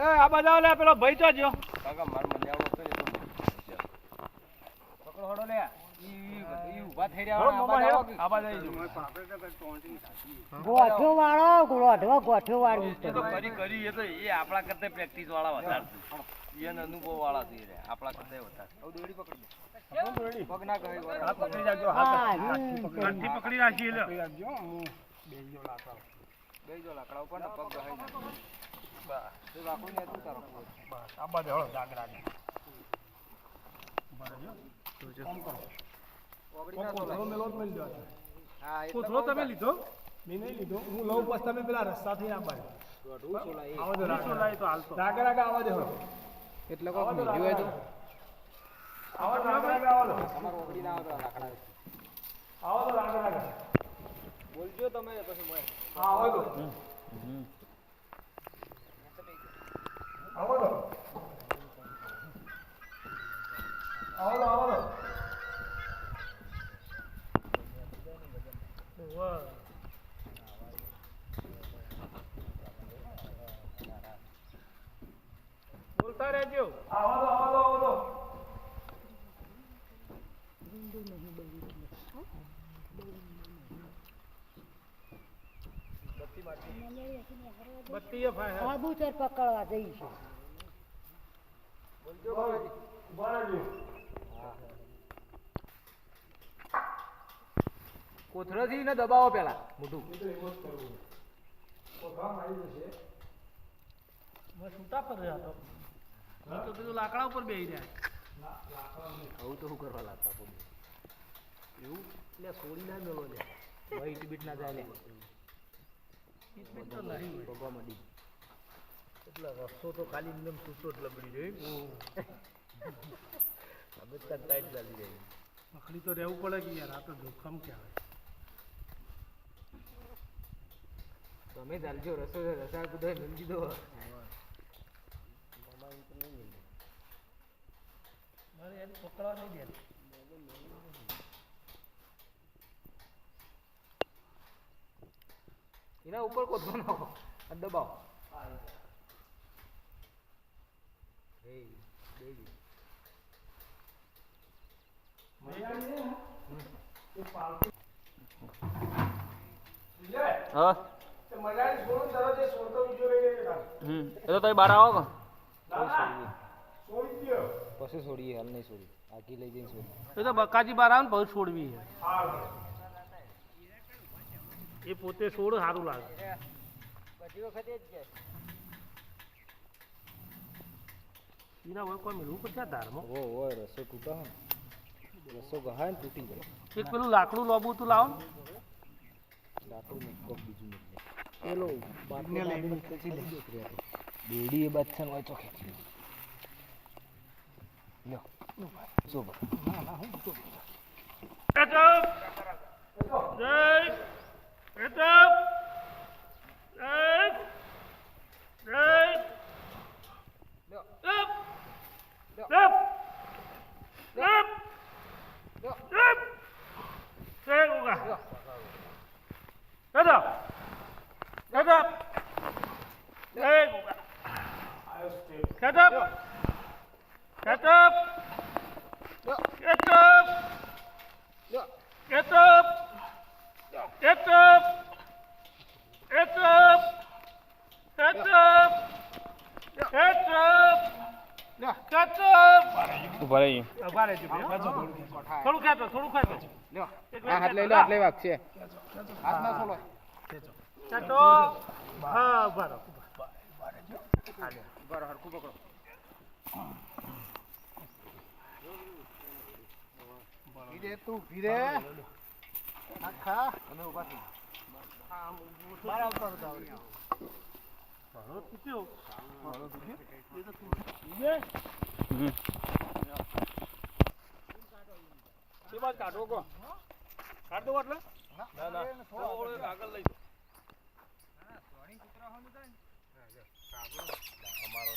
આ બધા લે પેલો ભાઈ તો જો કાકા માર મને આવડો તો પકડો હડો લે ઈ ઉભા થઈ રહ્યા આબા જઈ જો ગોઠો વાળો ગોઠો વાળી એ તો કરી એ તો એ આપણા કરતા પ્રેક્ટિસ વાળા વધારે છે એને અનુભવ વાળા છે રે આપણા કરતા વધારે હવે દોડી પકડી પગ ના કહે હાથ પકડી જાજો હાથથી પકડી રાખી લે રાખજો હું બેજો લાકડા ઉપર ને પગ ગહાઈ ના બસ તો રાખું ને તું તારો બસ આબા દે હળો જાગરા બરાબર જો કામ કરો કોથળો મેલો જ મળી જતો હા કોથળો તમે લીધો મેં નહીં લીધો હું લઉં બસ તમે પેલા રસ્તાથી ના પાડે દોઢું સોલાઈ આવો દે સોલાઈ તો હાલતો રાગા આવા દે હળો એટલે કોક મેલ્યો હોય તો આવો રાગા આવો તમાર ઓગડી ના આવો તો લાકડા આવો તો રાગા બોલજો તમે પછી મોય હા આવો તો આવો તો આવો તો વાહ બોલતા રહેજો આવો તો બત્તી એ ફાય કબૂતર પકડવા જઈશું બોલજો બાલાજી કોથળાથી ને દબાવો પેલા મોઢું કોથળા મારી જશે મેં છૂટા પર રહ્યા તો તો પેલું લાકડા ઉપર બેહી રહ્યા આવું તો શું કરવા લાગતા પણ એવું એટલે છોડી ના મેળો લે વાઈટ બીટ ના જાય લે તો નહીં ભગવા મડી એટલે રસ્તો તો ખાલી એકદમ છૂટો જ લબડી જોઈ હવે તક ટાઈટ ચાલી જાય પકડી તો રહેવું પડે કે યાર આ તો જોખમ કહેવાય તમે ચાલજો રસા કુદાય મેળ દીધો મારે યાર પકડવા નહીં દે એના ઉપર કોથળો નાખો અને દબાવો હા એ તો તમે બહાર આવો પછી છોડીએ હાલ નહીં છોડી આખી લઈ જઈને છોડી એ તો બકાજી બાર આવે ને બહુ છોડવી એ પોતે છોડ સારું લાગે બધી વખતે જ જાય એના હોય કોઈ મેળવું પડશે ધારમાં હોય રસો તૂટા રસો ગહાય ને તૂટી જાય એક પેલું લાકડું લોબું તું લાવો લાકડું ને કોક બીજું પેલો બાટને લઈને ખેંચી લે બેડી એ બાદ છે ને વાંચો ખેંચી લ્યો જો બસ થોડું ખાતો હાથ લઈ લો આટલે વાગશે હાથ ના છોડો ચાટો હા બરો બરો હરખું પકડો ભીરે તું ભીરે આખા અને ઉભા થઈ બાર આવતો હતો બરો તૂટ્યો એ તો બાદ કાઢો કો કાઢ દો એટલે ના ના આગળ લઈ દો અમારો